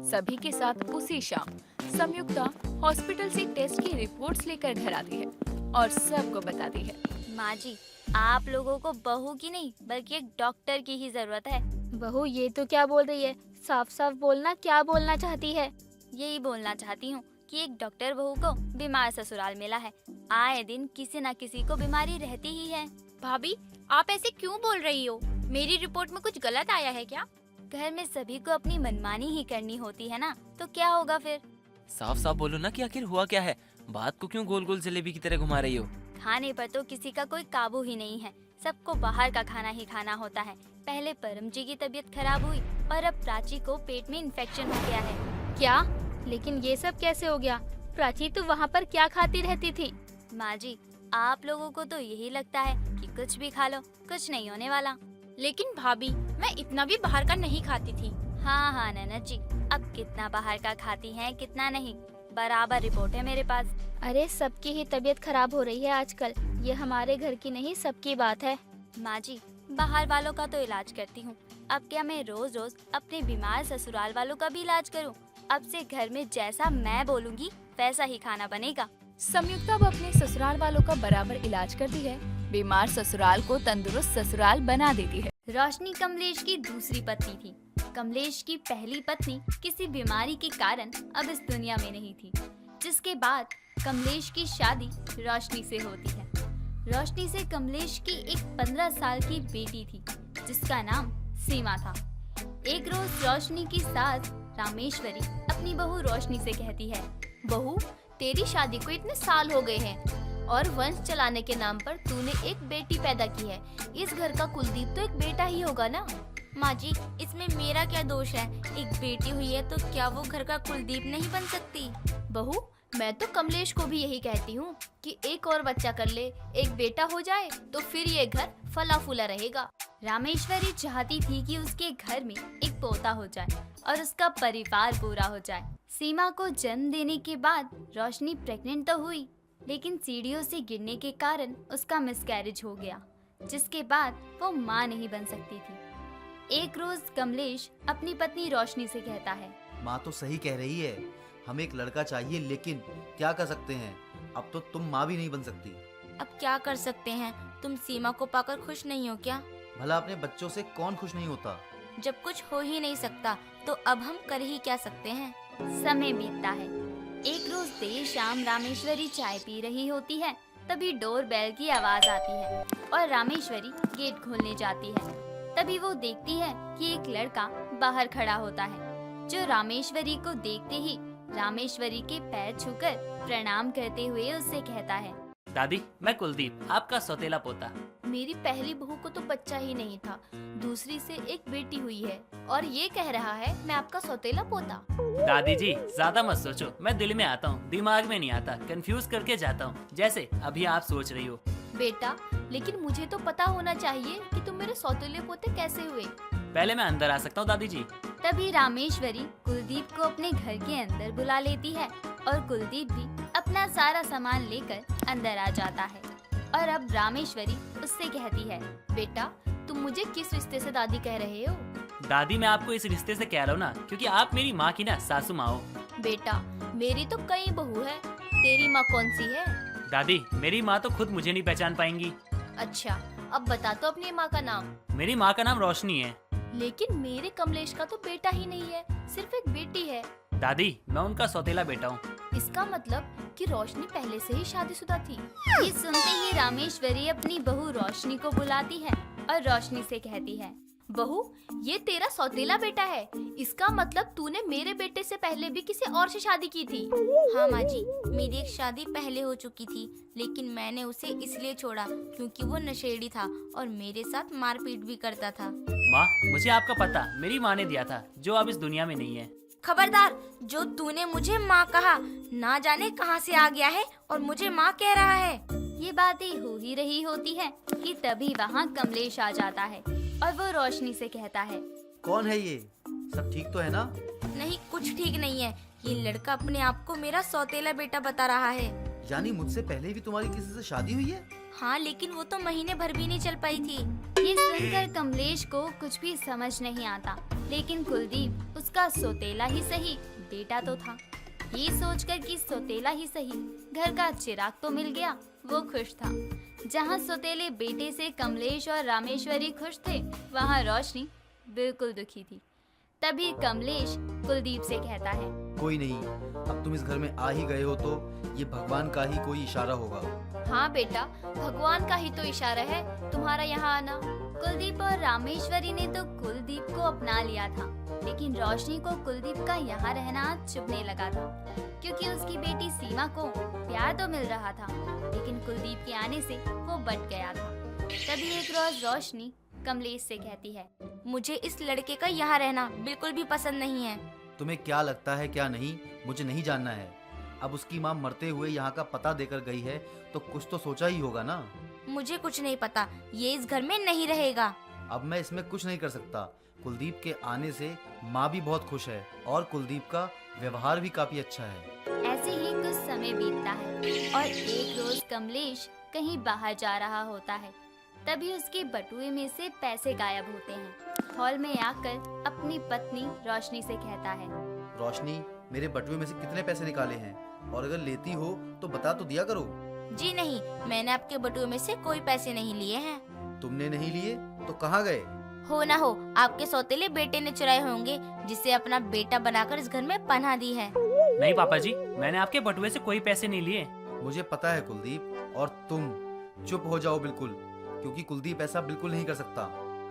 सभी के साथ उसी शाम संयुक्ता हॉस्पिटल से टेस्ट की रिपोर्ट्स लेकर घर आती है और सबको बताती है, माँ जी, आप लोगों को बहू की नहीं बल्कि एक डॉक्टर की ही जरूरत है। बहू, ये तो क्या बोल रही है? साफ साफ बोलना, क्या बोलना चाहती है? यही बोलना चाहती हूँ कि एक डॉक्टर बहू को बीमार ससुराल मिला है, आए दिन किसी न किसी को बीमारी रहती ही है। भाभी, आप ऐसे क्यों बोल रही हो? मेरी रिपोर्ट में कुछ गलत आया है क्या? घर में सभी को अपनी मनमानी ही करनी होती है ना, तो क्या होगा फिर? साफ साफ बोलो ना कि आखिर हुआ क्या है। बात को क्यों गोल गोल जलेबी की तरह घुमा रही हो? खाने पर तो किसी का कोई काबू ही नहीं है, सबको बाहर का खाना ही खाना होता है। पहले परम जी की तबीयत खराब हुई और अब प्राची को पेट में इन्फेक्शन हो गया है। क्या? लेकिन ये सब कैसे हो गया? प्राची तो वहाँ पर क्या खाती रहती थी? माँ जी, आप लोगों को तो यही लगता है कि कुछ भी खा लो, कुछ नहीं होने वाला। लेकिन भाभी, मैं इतना भी बाहर का नहीं खाती थी। हाँ ननद जी, अब कितना बाहर का खाती हैं कितना नहीं, बराबर रिपोर्ट है मेरे पास। अरे सबकी ही तबीयत खराब हो रही है आजकल, ये हमारे घर की नहीं सबकी बात है। माँ जी, बाहर वालों का तो इलाज करती हूँ, अब क्या मैं रोज रोज अपने बीमार ससुराल वालों का भी इलाज करूँ? अब से घर में जैसा मैं बोलूँगी वैसा ही खाना बनेगा। संयुक्ता अब अपने ससुराल वालों का बराबर इलाज करती है, बीमार ससुराल को तंदुरुस्त ससुराल बना देती है। रोशनी कमलेश की दूसरी पत्नी थी। कमलेश की पहली पत्नी किसी बीमारी के कारण अब इस दुनिया में नहीं थी, जिसके बाद कमलेश की शादी रोशनी से होती है। रोशनी से कमलेश की एक 15 साल की बेटी थी, जिसका नाम सीमा था। एक रोज रोशनी की सास रामेश्वरी अपनी बहू रोशनी से कहती है, बहू, तेरी शादी को इतने साल हो गए हैं और वंश चलाने के नाम पर तूने एक बेटी पैदा की है। इस घर का कुलदीप तो एक बेटा ही होगा ना? माँ जी, इसमें मेरा क्या दोष है? एक बेटी हुई है तो क्या वो घर का कुलदीप नहीं बन सकती? बहू, मैं तो कमलेश को भी यही कहती हूँ कि एक और बच्चा कर ले, एक बेटा हो जाए तो फिर ये घर फला फूला रहेगा। रामेश्वरी चाहती थी कि उसके घर में एक पोता हो जाए और उसका परिवार पूरा हो जाए। सीमा को जन्म देने के बाद रोशनी प्रेग्नेंट तो हुई, लेकिन सीढ़ियों से गिरने के कारण उसका मिसकैरेज हो गया, जिसके बाद वो माँ नहीं बन सकती थी। एक रोज कमलेश अपनी पत्नी रोशनी से कहता है, माँ तो सही कह रही है, हमें एक लड़का चाहिए, लेकिन क्या कर सकते हैं? अब तो तुम माँ भी नहीं बन सकती। अब क्या कर सकते हैं? तुम सीमा को पाकर खुश नहीं हो क्या? भला अपने बच्चों से कौन खुश नहीं होता? जब कुछ हो ही नहीं सकता तो अब हम कर ही क्या सकते हैं? समय बीतता है। एक रोज देर शाम रामेश्वरी चाय पी रही होती है, तभी डोर बेल की आवाज आती है और रामेश्वरी गेट खोलने जाती है। तभी वो देखती है कि एक लड़का बाहर खड़ा होता है, जो रामेश्वरी को देखते ही रामेश्वरी के पैर छूकर प्रणाम करते हुए उससे कहता है, दादी, मैं कुलदीप, आपका सौतेला पोता। मेरी पहली बहू को तो बच्चा ही नहीं था, दूसरी से एक बेटी हुई है और ये कह रहा है मैं आपका सौतेला पोता। दादी जी, ज्यादा मत सोचो, मैं दिल में आता हूँ, दिमाग में नहीं आता, कंफ्यूज करके जाता हूँ, जैसे अभी आप सोच रही हो। बेटा, लेकिन मुझे तो पता होना चाहिए कि तुम मेरे सौतेले पोते कैसे हुए। पहले मैं अंदर आ सकता हूँ दादी जी? तभी रामेश्वरी कुलदीप को अपने घर के अंदर बुला लेती है और कुलदीप भी अपना सारा सामान लेकर अंदर आ जाता है। और अब रामेश्वरी उससे कहती है, बेटा, तुम मुझे किस रिश्ते से दादी कह रहे हो? दादी, मैं आपको इस रिश्ते से कह रहा हूँ ना, क्योंकि आप मेरी माँ की ना सासू माँ हो। बेटा, मेरी तो कई बहू है, तेरी माँ कौन सी है? दादी, मेरी माँ तो खुद मुझे नहीं पहचान पाएंगी। अच्छा, अब बता तो अपनी माँ का नाम। मेरी माँ का नाम रोशनी है। लेकिन मेरे कमलेश का तो बेटा ही नहीं है, सिर्फ एक बेटी है। दादी, मैं उनका सौतेला बेटा हूँ। इसका मतलब कि रोशनी पहले से ही शादीशुदा थी। ये सुनते ही रामेश्वरी अपनी बहू रोशनी को बुलाती है और रोशनी से कहती है, बहू, ये तेरा सौतेला बेटा है, इसका मतलब तूने मेरे बेटे से पहले भी किसी और से शादी की थी। हाँ माँ जी, मेरी एक शादी पहले हो चुकी थी, लेकिन मैंने उसे इसलिए छोड़ा क्योंकि वो नशेड़ी था और मेरे साथ मारपीट भी करता था। माँ, मुझे आपका पता मेरी माँ ने दिया था, जो अब इस दुनिया में नहीं है। खबरदार, जो तूने मुझे माँ कहा, ना जाने कहाँ से आ गया है और मुझे माँ कह रहा है। ये बातें हो ही रही होती है कि तभी वहाँ कमलेश आ जाता है और वो रोशनी से कहता है, कौन है ये? सब ठीक तो है ना? नहीं, कुछ ठीक नहीं है। ये लड़का अपने आप को मेरा सौतेला बेटा बता रहा है। यानी मुझसे पहले भी तुम्हारी किसी से शादी हुई है? हाँ, लेकिन वो तो महीने भर भी नहीं चल पाई थी। ये सुनकर कमलेश को कुछ भी समझ नहीं आता, लेकिन कुलदीप उसका सौतेला ही सही बेटा तो था। ये सोचकर कि सौतेला ही सही, घर का चिराग तो मिल गया, वो खुश था। जहाँ सौतेले बेटे से कमलेश और रामेश्वरी खुश थे, वहाँ रोशनी बिल्कुल दुखी थी। तभी कमलेश कुलदीप से कहता है, कोई नहीं, अब तुम इस घर में आ ही गए हो तो ये भगवान का ही कोई इशारा होगा। हाँ बेटा, भगवान का ही तो इशारा है तुम्हारा यहाँ आना। कुलदीप और रामेश्वरी ने तो कुलदीप को अपना लिया था, लेकिन रोशनी को कुलदीप का यहाँ रहना चुभने लगा था, क्योंकि उसकी बेटी सीमा को प्यार तो मिल रहा था, लेकिन कुलदीप के आने से वो बट गया था। तभी एक रोज रोशनी कमलेश से कहती है, मुझे इस लड़के का यहाँ रहना बिल्कुल भी पसंद नहीं है। तुम्हें क्या लगता है क्या नहीं, मुझे नहीं जानना है। अब उसकी माँ मरते हुए यहाँ का पता देकर गई है तो कुछ तो सोचा ही होगा ना। मुझे कुछ नहीं पता, ये इस घर में नहीं रहेगा। अब मैं इसमें कुछ नहीं कर सकता। कुलदीप के आने से माँ भी बहुत खुश है और कुलदीप का व्यवहार भी काफी अच्छा है। ऐसे ही कुछ समय बीतता है और एक रोज कमलेश कहीं बाहर जा रहा होता है। तभी उसके बटुए में से पैसे गायब होते हैं। हॉल में आकर अपनी पत्नी रोशनी से कहता है, रोशनी, मेरे बटुए में से कितने पैसे निकाले हैं, और अगर लेती हो तो बता तो दिया करो। जी नहीं, मैंने आपके बटुए में से कोई पैसे नहीं लिए हैं। तुमने नहीं लिए तो कहाँ गए? हो ना हो, आपके सौतेले बेटे ने चुराए होंगे, जिसे अपना बेटा बनाकर इस घर में पनाह दी है। नहीं पापा जी, मैंने आपके बटुए से कोई पैसे नहीं लिए। मुझे पता है कुलदीप, और तुम चुप हो जाओ बिल्कुल, क्योंकि कुलदीप ऐसा बिल्कुल नहीं कर सकता।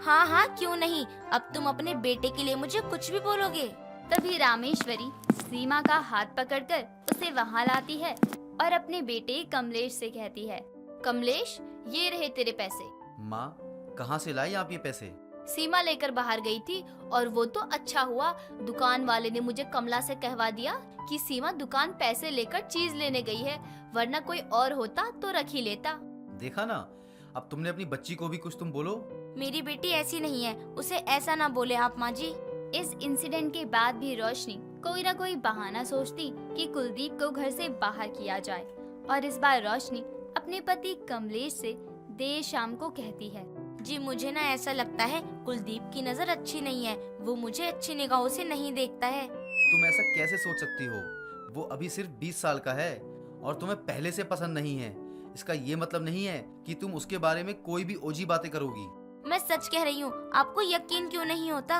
हाँ हाँ, क्यों नहीं, अब तुम अपने बेटे के लिए मुझे कुछ भी बोलोगे। तभी रामेश्वरी सीमा का हाथ पकड़कर उसे वहाँ लाती है और अपने बेटे कमलेश से कहती है, कमलेश, ये रहे तेरे पैसे। माँ, कहाँ से लाई आप ये पैसे? सीमा लेकर बाहर गई थी, और वो तो अच्छा हुआ दुकान वाले ने मुझे कमला से कहवा दिया कि सीमा दुकान पैसे लेकर चीज लेने गई है, वरना कोई और होता तो रख ही लेता। देखा ना, अब तुमने अपनी बच्ची को भी कुछ तुम बोलो। मेरी बेटी ऐसी नहीं है, उसे ऐसा ना बोले आप माँ जी। इस इंसिडेंट के बाद भी रोशनी कोई ना कोई बहाना सोचती कि कुलदीप को घर से बाहर किया जाए, और इस बार रोशनी अपने पति कमलेश से देर शाम को कहती है, जी मुझे ना ऐसा लगता है कुलदीप की नजर अच्छी नहीं है, वो मुझे अच्छी निगाहों से नहीं देखता है। तुम ऐसा कैसे सोच सकती हो? वो अभी सिर्फ 20 साल का है और तुम्हें पहले से पसंद नहीं है। इसका ये मतलब नहीं है कि तुम उसके बारे में कोई भी ओजी बातें करोगी। मैं सच कह रही हूँ, आपको यकीन क्यों नहीं होता?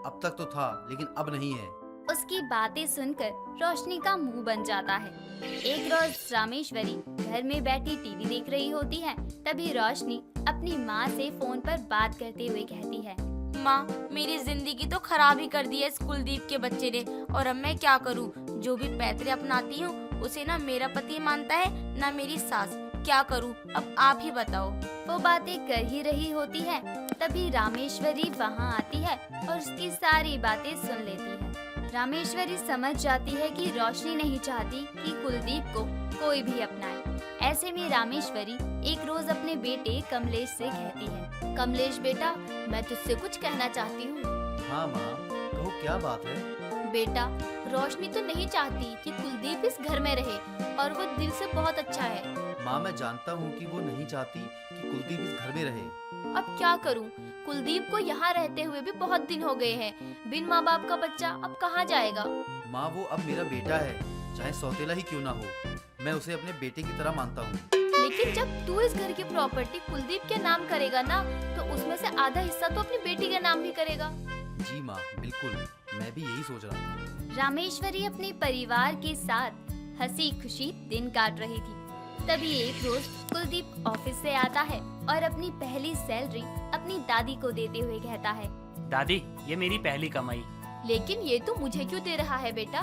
अब तक तो था, लेकिन अब नहीं है। उसकी बातें सुनकर रोशनी का मुंह बन जाता है। एक रोज रामेश्वरी घर में बैठी टीवी देख रही होती है। तभी रोशनी अपनी माँ से फोन पर बात करते हुए कहती है, माँ, मेरी जिंदगी तो खराब ही कर दी है इस कुलदीप के बच्चे ने, और अब मैं क्या करूँ? जो भी पैतरे अपनाती हूँ उसे ना मेरा पति मानता है ना मेरी सास। क्या करूँ, अब आप ही बताओ। वो बातें कर ही रही होती है, तभी रामेश्वरी वहाँ आती है और उसकी सारी बातें सुन लेती है। रामेश्वरी समझ जाती है कि रोशनी नहीं चाहती कि कुलदीप को कोई भी अपनाए। ऐसे में रामेश्वरी एक रोज अपने बेटे कमलेश से कहती है, कमलेश बेटा, मैं तुझसे कुछ कहना चाहती हूँ। हाँ माँ, कहो क्या बात है? बेटा, रोशनी तो नहीं चाहती कि कुलदीप इस घर में रहे, और वो दिल से बहुत अच्छा है। माँ, मैं जानता हूँ कि वो नहीं चाहती कि कुलदीप इस घर में रहे। अब क्या करूँ? कुलदीप को यहाँ रहते हुए भी बहुत दिन हो गए हैं। बिन माँ बाप का बच्चा अब कहाँ जाएगा? माँ, वो अब मेरा बेटा है, चाहे सौतेला ही क्यों ना हो। मैं उसे अपने बेटे की तरह मानता हूँ। लेकिन जब तू इस घर की प्रॉपर्टी कुलदीप के नाम करेगा ना, तो उसमें से आधा हिस्सा तो अपनी बेटी के नाम भी करेगा। जी माँ, बिल्कुल, मैं भी यही सोच रहा था। रामेश्वरी अपने परिवार के साथ हंसी खुशी दिन काट रही थी। तभी एक रोज कुलदीप ऑफिस से आता है और अपनी पहली सैलरी अपनी दादी को देते हुए कहता है, दादी, ये मेरी पहली कमाई। लेकिन ये तो मुझे क्यों दे रहा है बेटा?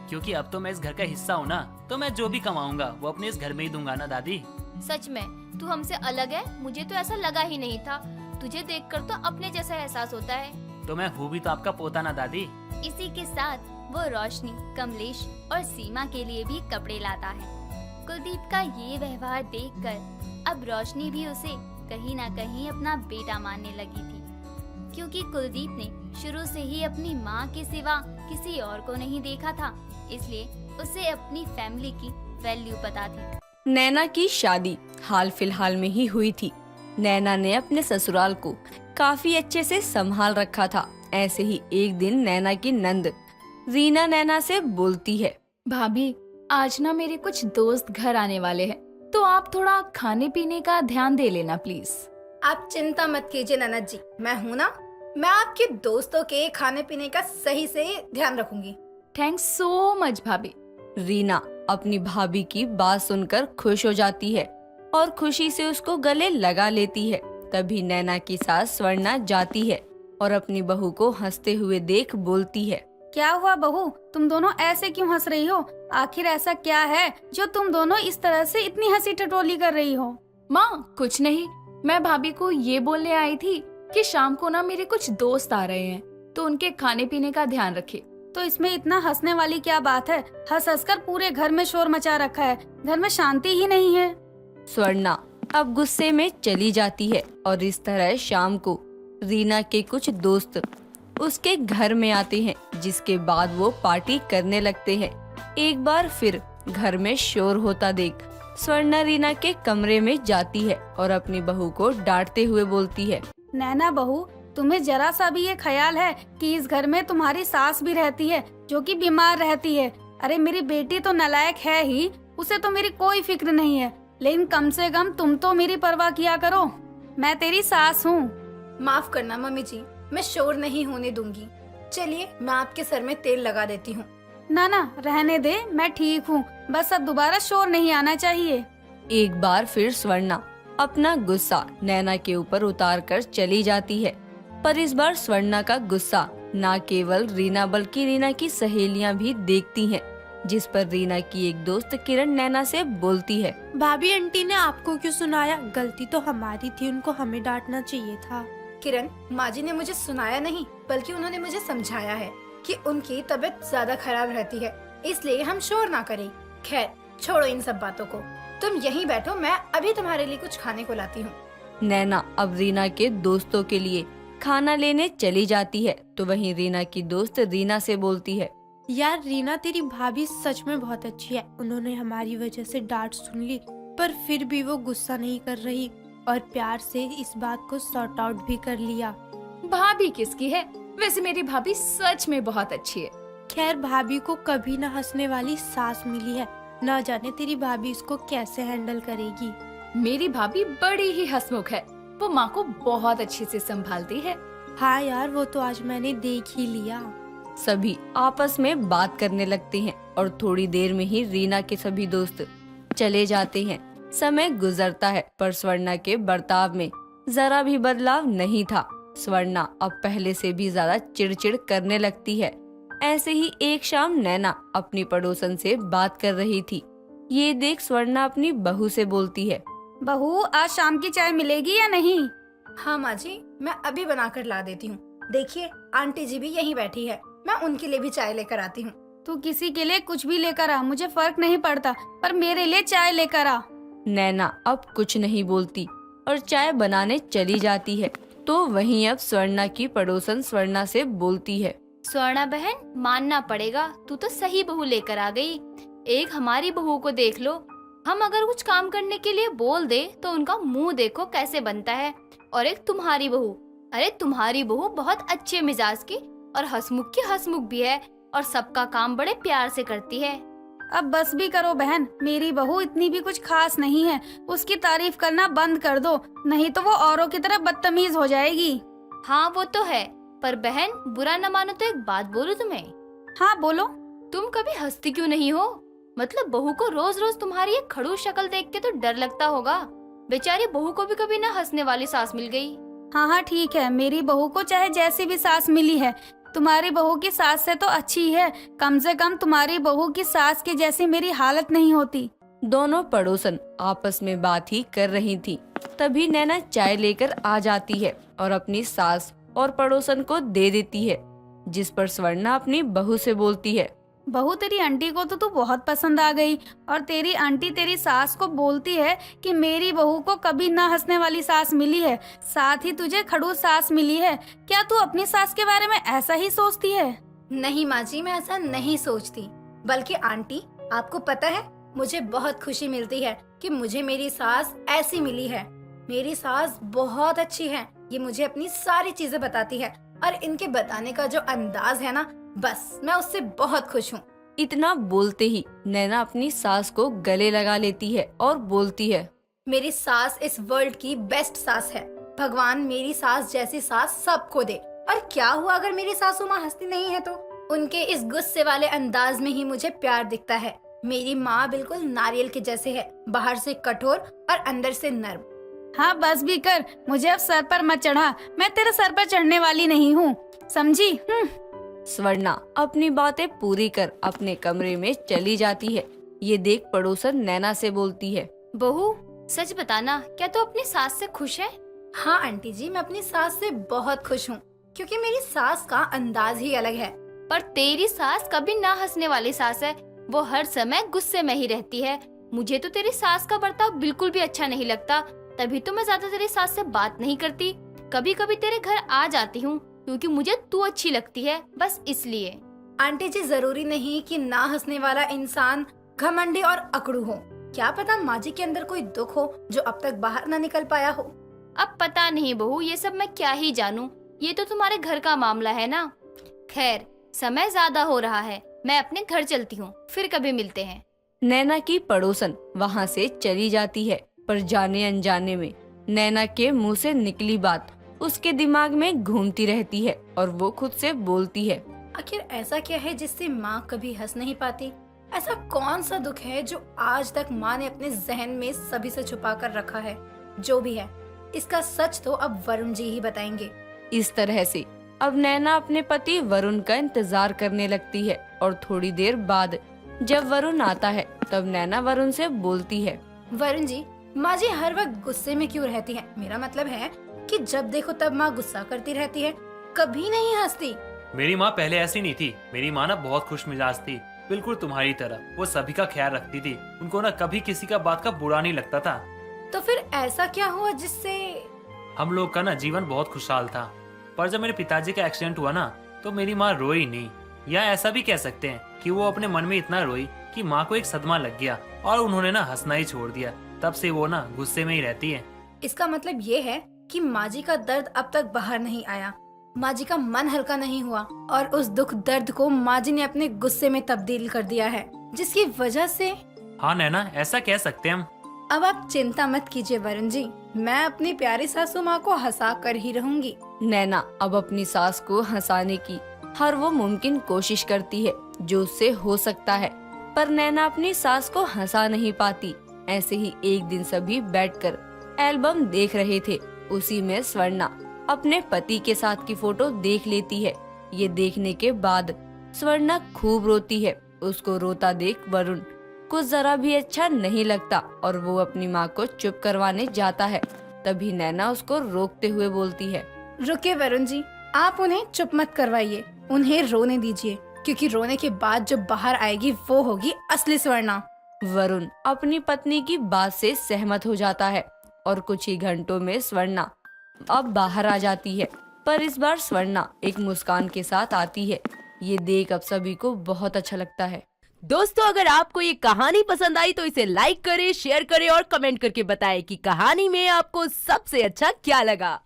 क्योंकि अब तो मैं इस घर का हिस्सा हूँ ना, तो मैं जो भी कमाऊंगा वो अपने इस घर में ही दूंगा ना दादी। सच में तू हमसे अलग है? मुझे तो ऐसा लगा ही नहीं था। तुझे देखकर तो अपने जैसा एहसास होता है। तो मैं हूँ भी तो आपका पोता ना दादी। इसी के साथ वो रोशनी, कमलेश और सीमा के लिए भी कपड़े लाता है। कुलदीप का ये व्यवहार देखकर अब रोशनी भी उसे कहीं ना कहीं अपना बेटा मानने लगी थी, क्योंकि कुलदीप ने शुरू से ही अपनी माँ के सिवा किसी और को नहीं देखा था, इसलिए उसे अपनी फैमिली की वैल्यू पता थी। नैना की शादी हाल फिलहाल में ही हुई थी। नैना ने अपने ससुराल को काफी अच्छे से संभाल रखा था। ऐसे ही एक दिन नैना की नंद रीना नैना से बोलती है, भाभी, आज ना मेरे कुछ दोस्त घर आने वाले हैं, तो आप थोड़ा खाने पीने का ध्यान दे लेना प्लीज। आप चिंता मत कीजिए ननद जी, मैं हूँ ना। मैं आपके दोस्तों के खाने पीने का सही से ध्यान रखूंगी। थैंक्स सो मच भाभी। रीना अपनी भाभी की बात सुनकर खुश हो जाती है और खुशी से उसको गले लगा लेती है। तभी नैना की सास स्वर्णा जाती है और अपनी बहू को हंसते हुए देख बोलती है, क्या हुआ बहू, तुम दोनों ऐसे क्यों हंस रही हो? आखिर ऐसा क्या है जो तुम दोनों इस तरह से इतनी हंसी ठिठोली कर रही हो? माँ कुछ नहीं, मैं भाभी को ये बोलने आई थी कि शाम को ना मेरे कुछ दोस्त आ रहे हैं, तो उनके खाने पीने का ध्यान रखिए। तो इसमें इतना हंसने वाली क्या बात है? हंस हंस कर पूरे घर में शोर मचा रखा है, घर में शांति ही नहीं है। स्वर्णा अब गुस्से में चली जाती है और इस तरह शाम को रीना के कुछ दोस्त उसके घर में आते हैं, जिसके बाद वो पार्टी करने लगते हैं। एक बार फिर घर में शोर होता देख स्वर्णा रीना के कमरे में जाती है और अपनी बहू को डांटते हुए बोलती है, नैना बहू, तुम्हें जरा सा भी ये ख्याल है कि इस घर में तुम्हारी सास भी रहती है जो कि बीमार रहती है? अरे मेरी बेटी तो नालायक है ही, उसे तो मेरी कोई फिक्र नहीं है, लेकिन कम से कम तुम तो मेरी परवाह किया करो। मैं तेरी सास हूँ। माफ करना मम्मी जी, मैं शोर नहीं होने दूंगी। चलिए मैं आपके सर में तेल लगा देती हूँ। ना ना रहने दे, मैं ठीक हूँ, बस अब दोबारा शोर नहीं आना चाहिए। एक बार फिर स्वर्णा अपना गुस्सा नैना के ऊपर उतार कर चली जाती है। पर इस बार स्वर्णा का गुस्सा न केवल रीना बल्कि रीना की सहेलियां भी देखती हैं, जिस पर रीना की एक दोस्त किरण नैना से बोलती है, भाभी आंटी ने आपको क्यों सुनाया? गलती तो हमारी थी, उनको हमें डांटना चाहिए था। किरण, माँ जी ने मुझे सुनाया नहीं बल्कि उन्होंने मुझे समझाया है कि उनकी तबीयत ज्यादा खराब रहती है, इसलिए हम शोर ना करें। खैर छोड़ो इन सब बातों को, तुम यहीं बैठो, मैं अभी तुम्हारे लिए कुछ खाने को लाती हूँ। नैना अब रीना के दोस्तों के लिए खाना लेने चली जाती है, तो वहीं रीना की दोस्त रीना से बोलती है, यार रीना, तेरी भाभी सच में बहुत अच्छी है। उन्होंने हमारी वजह से डांट सुन ली, पर फिर भी वो गुस्सा नहीं कर रही और प्यार से इस बात को सॉर्ट आउट भी कर लिया। भाभी किसकी है? वैसे मेरी भाभी सच में बहुत अच्छी है। खैर भाभी को कभी न हंसने वाली सास मिली है, न जाने तेरी भाभी इसको कैसे हैंडल करेगी। मेरी भाभी बड़ी ही हंसमुख है, वो माँ को बहुत अच्छे से संभालती है। हाँ यार, वो तो आज मैंने देख ही लिया। सभी आपस में बात करने लगते हैं और थोड़ी देर में ही रीना के सभी दोस्त चले जाते हैं। समय गुजरता है पर स्वर्णा के बर्ताव में जरा भी बदलाव नहीं था। स्वर्णा अब पहले से भी ज्यादा चिड़चिड़ करने लगती है। ऐसे ही एक शाम नैना अपनी पड़ोसन से बात कर रही थी। ये देख स्वर्णा अपनी बहू से बोलती है, बहू, आज शाम की चाय मिलेगी या नहीं? हाँ माँ जी, मैं अभी बना कर ला देती हूँ। देखिए आंटी जी भी यहीं बैठी है, मैं उनके लिए भी चाय लेकर आती हूँ। तू किसी के लिए कुछ भी लेकर आ, मुझे फर्क नहीं पड़ता, पर मेरे लिए चाय लेकर आ। नैना अब कुछ नहीं बोलती और चाय बनाने चली जाती है। तो वहीं अब स्वर्णा की पड़ोसन स्वर्णा से बोलती है, स्वर्णा बहन, मानना पड़ेगा, तू तो सही बहू लेकर आ गई। एक हमारी बहू को देख लो, हम अगर कुछ काम करने के लिए बोल दे तो उनका मुंह देखो कैसे बनता है। और एक तुम्हारी बहू, अरे तुम्हारी बहू बहुत अच्छे मिजाज की और हंसमुख की हंसमुख भी है और सबका काम बड़े प्यार से करती है। अब बस भी करो बहन, मेरी बहू इतनी भी कुछ खास नहीं है, उसकी तारीफ करना बंद कर दो, नहीं तो वो औरों की तरह बदतमीज हो जाएगी। हाँ वो तो है, पर बहन बुरा न मानो तो एक बात बोलूं तुम्हें। हाँ बोलो। तुम कभी हंसती क्यों नहीं हो? मतलब बहू को रोज रोज तुम्हारी एक खड़ूस शक्ल देख के तो डर लगता होगा। बेचारी बहू को भी कभी ना हंसने वाली सास मिल गई। हाँ ठीक है, मेरी बहू को चाहे जैसी भी सास मिली है, तुम्हारी बहू की सास से तो अच्छी है। कम से कम तुम्हारी बहू की सास की जैसी मेरी हालत नहीं होती। दोनों पड़ोसन आपस में बात ही कर रही थी। तभी नैना चाय लेकर आ जाती है और अपनी सास और पड़ोसन को दे देती है, जिस पर स्वर्णा अपनी बहू से बोलती है, बहू, तेरी आंटी को तो तू बहुत पसंद आ गई और तेरी आंटी तेरी सास को बोलती है कि मेरी बहू को कभी ना हंसने वाली सास मिली है, साथ ही तुझे खड़ूस सास मिली है। क्या तू अपनी सास के बारे में ऐसा ही सोचती है? नहीं माँ जी, मैं ऐसा नहीं सोचती, बल्कि आंटी आपको पता है, मुझे बहुत खुशी मिलती है कि मुझे मेरी सास ऐसी मिली है। मेरी सास बहुत अच्छी है, ये मुझे अपनी सारी चीजें बताती है और इनके बताने का जो अंदाज है ना, बस मैं उससे बहुत खुश हूँ। इतना बोलते ही नैना अपनी सास को गले लगा लेती है और बोलती है, मेरी सास इस वर्ल्ड की बेस्ट सास है। भगवान मेरी सास जैसी सास सबको दे और क्या हुआ अगर मेरी सासू माँ हंसती नहीं है तो? उनके इस गुस्से वाले अंदाज में ही मुझे प्यार दिखता है। मेरी माँ बिल्कुल नारियल के जैसे है, बाहर से कठोर और अंदर से नर्म। हाँ बस भी कर, मुझे अब सर पर मत चढ़ा, मैं तेरे सर पर चढ़ने वाली नहीं हूँ, समझी? स्वर्णा अपनी बातें पूरी कर अपने कमरे में चली जाती है। ये देख पड़ोसन नैना से बोलती है, बहू सच बताना, क्या तू अपनी सास से खुश है? हाँ आंटी जी, मैं अपनी सास से बहुत खुश हूँ, क्योंकि मेरी सास का अंदाज ही अलग है। पर तेरी सास कभी ना हंसने वाली सास है, वो हर समय गुस्से में ही रहती है। मुझे तो तेरी सास का बर्ताव बिल्कुल भी अच्छा नहीं लगता, तभी तो मैं ज्यादा तेरी सास से बात नहीं करती। कभी कभी तेरे घर आ जाती हूँ क्योंकि मुझे तू अच्छी लगती है, बस इसलिए। आंटी जी, जरूरी नहीं कि ना हंसने वाला इंसान घमंडी और अकड़ू हो। क्या पता माँ जी के अंदर कोई दुख हो जो अब तक बाहर ना निकल पाया हो। अब पता नहीं बहू, ये सब मैं क्या ही जानूं, ये तो तुम्हारे घर का मामला है ना। खैर समय ज्यादा हो रहा है, मैं अपने घर चलती हूँ, फिर कभी मिलते हैं। नैना की पड़ोसन वहाँ से चली जाती है, पर जाने अनजाने में नैना के मुंह से निकली बात उसके दिमाग में घूमती रहती है और वो खुद से बोलती है, आखिर ऐसा क्या है जिससे माँ कभी हंस नहीं पाती? ऐसा कौन सा दुख है जो आज तक माँ ने अपने जहन में सभी से छुपा कर रखा है? जो भी है, इसका सच तो अब वरुण जी ही बताएंगे। इस तरह से अब नैना अपने पति वरुण का इंतजार करने लगती है और थोड़ी देर बाद जब वरुण आता है तब नैना वरुण से बोलती है, वरुण जी, माँ जी हर वक्त गुस्से में क्यों रहती है? मेरा मतलब है कि जब देखो तब माँ गुस्सा करती रहती है, कभी नहीं हंसती। मेरी माँ पहले ऐसी नहीं थी। मेरी माँ ना बहुत खुश मिजाज थी, बिल्कुल तुम्हारी तरह। वो सभी का ख्याल रखती थी, उनको ना कभी किसी का बात का बुरा नहीं लगता था। तो फिर ऐसा क्या हुआ जिससे? हम लोग का ना जीवन बहुत खुशहाल था, पर जब मेरे पिताजी का एक्सीडेंट हुआ ना तो मेरी माँ रोई नहीं, या ऐसा भी कह सकते हैं कि वो अपने मन में इतना रोई कि माँ को एक सदमा लग गया और उन्होंने ना हंसना ही छोड़ दिया। तब से वो ना गुस्से में ही रहती है। इसका मतलब ये है कि माँ जी का दर्द अब तक बाहर नहीं आया, माँ जी का मन हल्का नहीं हुआ और उस दुख दर्द को माँ जी ने अपने गुस्से में तब्दील कर दिया है, जिसकी वजह से। हाँ नैना, ऐसा कह सकते हैं हम। अब आप चिंता मत कीजिए वरुण जी, मैं अपनी प्यारी सासू माँ को हंसा कर ही रहूंगी। नैना अब अपनी सास को हंसाने की हर वो मुमकिन कोशिश करती है जो उससे हो सकता है, पर नैना अपनी सास को हंसा नहीं पाती। ऐसे ही एक दिन सभी बैठकर एल्बम देख रहे थे। उसी में स्वर्णा अपने पति के साथ की फोटो देख लेती है। ये देखने के बाद स्वर्णा खूब रोती है। उसको रोता देख वरुण कुछ जरा भी अच्छा नहीं लगता और वो अपनी माँ को चुप करवाने जाता है। तभी नैना उसको रोकते हुए बोलती है, रुके वरुण जी, आप उन्हें चुप मत करवाइए, उन्हें रोने दीजिए, क्योंकि रोने के बाद जो बाहर आएगी वो होगी असली स्वर्णा। वरुण अपनी पत्नी की बात से सहमत हो जाता है और कुछ ही घंटों में स्वर्णा अब बाहर आ जाती है, पर इस बार स्वर्णा एक मुस्कान के साथ आती है। ये देख अब सभी को बहुत अच्छा लगता है। दोस्तों, अगर आपको ये कहानी पसंद आई तो इसे लाइक करें, शेयर करें और कमेंट करके बताएं कि कहानी में आपको सबसे अच्छा क्या लगा।